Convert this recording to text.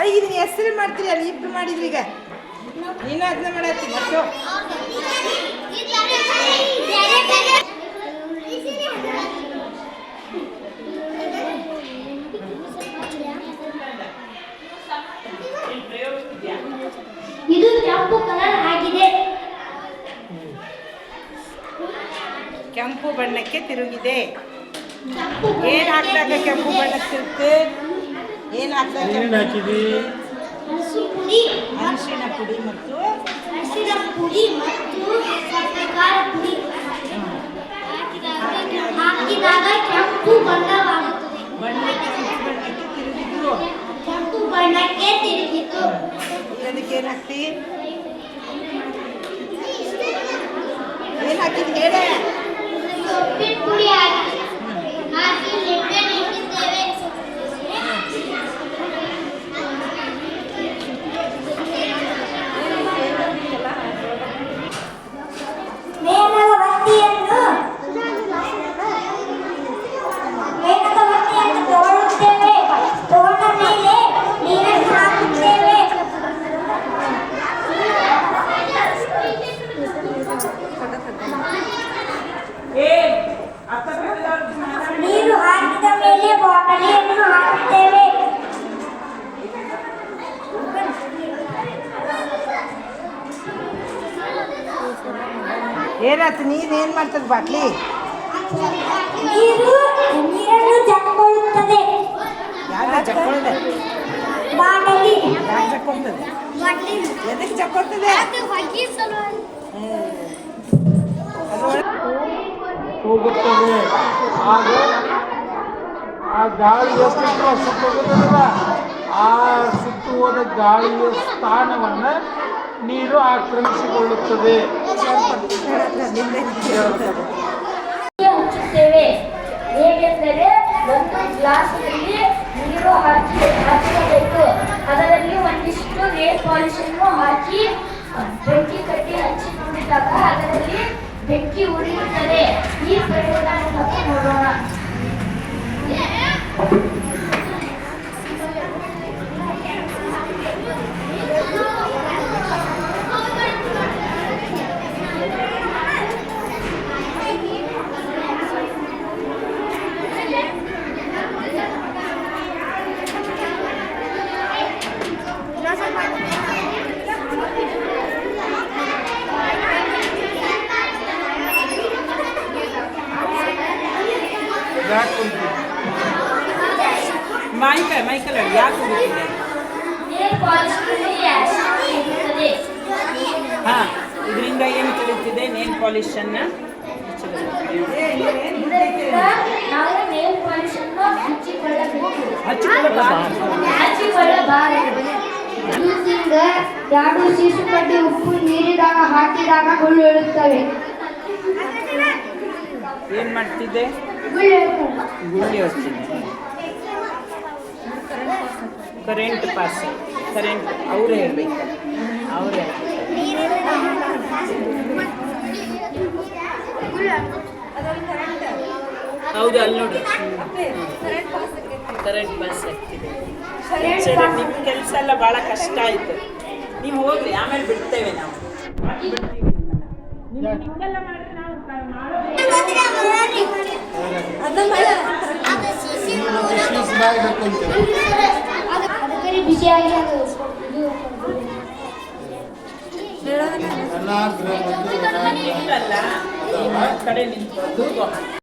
ಈಗ ನೀನು ಹೆಸರು ಮಾಡ್ತೀರಿ ಅಲ್ಲಿ ಇಬ್ಬರು ಮಾಡಿದ್ರಿ ಈಗ ನೀನು ಅದನ್ನ ಮಾಡತ್ತಿ ಮತ್ತು ಇದು ಕೆಂಪು ಕಲರ್ ಆಗಿದೆ. ಕೆಂಪು ಬಣ್ಣಕ್ಕೆ ತಿರುಗಿದೆ. ಏನು ಹಾಕಿದಾಗ ಕೆಂಪು ಬಣ್ಣಕ್ಕೆ ತಿರುಗುತ್ತೆ? ಏನು ಹಾಕಿದಾಗ ಅರಿಶಿಣ ಪುಡಿ ಮತ್ತು ಸಕ್ಕರೆ ಖಾರ ಪುಡಿ ಹಾಕಿದಾಗ ಕೆಂಪು ಬಣ್ಣವಾಗುತ್ತದೆ. ಕೆಂಪು ಬಣ್ಣಕ್ಕೆ ತಿರುಗಿತು. ಅದಕ್ಕೆ ಏನು ಹಾಕ್ತಿ? ಏನು ಹಾಕಿದ್ ಹೇಳ? ಸೊಪ್ಪಿನ ಪುಡಿ ಹಾಕಿ ಲಿಂಬೆಹಣ್ಣು ಇಟ್ಟಿದ್ದೇವೆ. ಮೇಣದ ಬತ್ತಿಯನ್ನು ತಗೊಳ್ಳುತ್ತೇವೆ. ತಗೊಂಡ ಮೇಲೆ ನೀರನ್ನು ಹಾಕುತ್ತೇವೆ. ನೀರು ಹಾಕಿದ ಮೇಲೆ ಬಾಟಲಿಯನ್ನು ಹಾಕುತ್ತೇವೆ. ಏನಾಯ್ತು? ನೀರೇನು ಮಾಡ್ತದೆ ಬಾಟ್ಲಿ? ನೀರನ್ನು ಜಕ್ಕೊಳ್ಳುತ್ತದೆ. ಯಾರು ಜಕ್ಕೊಳ್ಳದೆ? ಬಾಟಲಿ ಯಾರು ಜಕ್ಕೊಳ್ತದೆ? ಎದಕ್ಕೆ ಜಕ್ಕೊಳ್ತದೆ? ಹೋಗುತ್ತದೆ. ಆಗ ಆ ಗಾಳಿ ಎಷ್ಟಿತ್ತು ಸುಟ್ಟು ಹೋಗುತ್ತದಲ್ಲ, ಆ ಸುಟ್ಟು ಹೋದ ಗಾಳಿಯ ಸ್ಥಾನವನ್ನು ನೀರು ಆಕ್ರಮಿಸಿಕೊಳ್ಳುತ್ತದೆ. ಹಚ್ಚುತ್ತೇವೆ. ಹೇಗೆಂದರೆ ಒಂದು ಗ್ಲಾಸ್ನಲ್ಲಿ ನೀರು ಹಾಕಬೇಕು. ಅದರಲ್ಲಿ ಒಂದಿಷ್ಟು ನೇಲ್ ಪಾಲಿಶ್ ಅನ್ನು ಹಾಕಿ ಬೆಂಕಿ ಕಟ್ಟಿ ಹಚ್ಚಿ ನೋಡಿದಾಗ ಅದರಲ್ಲಿ ಬೆಂಕಿ ಉರಿಯುತ್ತದೆ. ಈ ಪ್ರಯೋಗವನ್ನು ನೋಡೋಣ. ಮೈಕಲ್ ಯಾಕೆ ಹೋಗುತ್ತಿದೆ? ಹಾಂ, ಇದರಿಂದ ಏನು ಕಲಿತಿದೆ? ನೇಲ್ ಪಾಲಿಶನ್ನು ಎರಡು ಸೀಸು ಕಡ್ಡಿ ಉಪ್ಪು ನೀರಿದಾಗ ಹಾಕಿದಾಗ ಗುಳ್ಳುತ್ತವೆ. ಏನು ಮಾಡ್ತಿದ್ದೆ? ಗುಳ್ಳಿ ಹಚ್ಚಿದ್ದೆ. ಕರೆಂಟ್ ಪಾಸ್, ಕರೆಂಟ್ ಅವರೇ ಹೇಳ್ಬೇಕು, ಅವರೇ ಹೌದು. ಅಲ್ಲಿ ನೋಡಿ ಕರೆಂಟ್ ಪಾಸ್ ಆಗ್ತಿದೆ. ನಿಮ್ಮ ಕೆಲಸ ಎಲ್ಲ ಭಾಳ ಕಷ್ಟ ಆಯಿತು. ನೀವು ಹೋಗ್ರಿ, ಆಮೇಲೆ ಬಿಡ್ತೇವೆ ನಾವು. ನಿಮಗೆಲ್ಲ ಮಾಡಿದ್ರೆ ನಾವು ಬಿಸಿಯಾಗಿ ಕಡೆ ನಿಂತು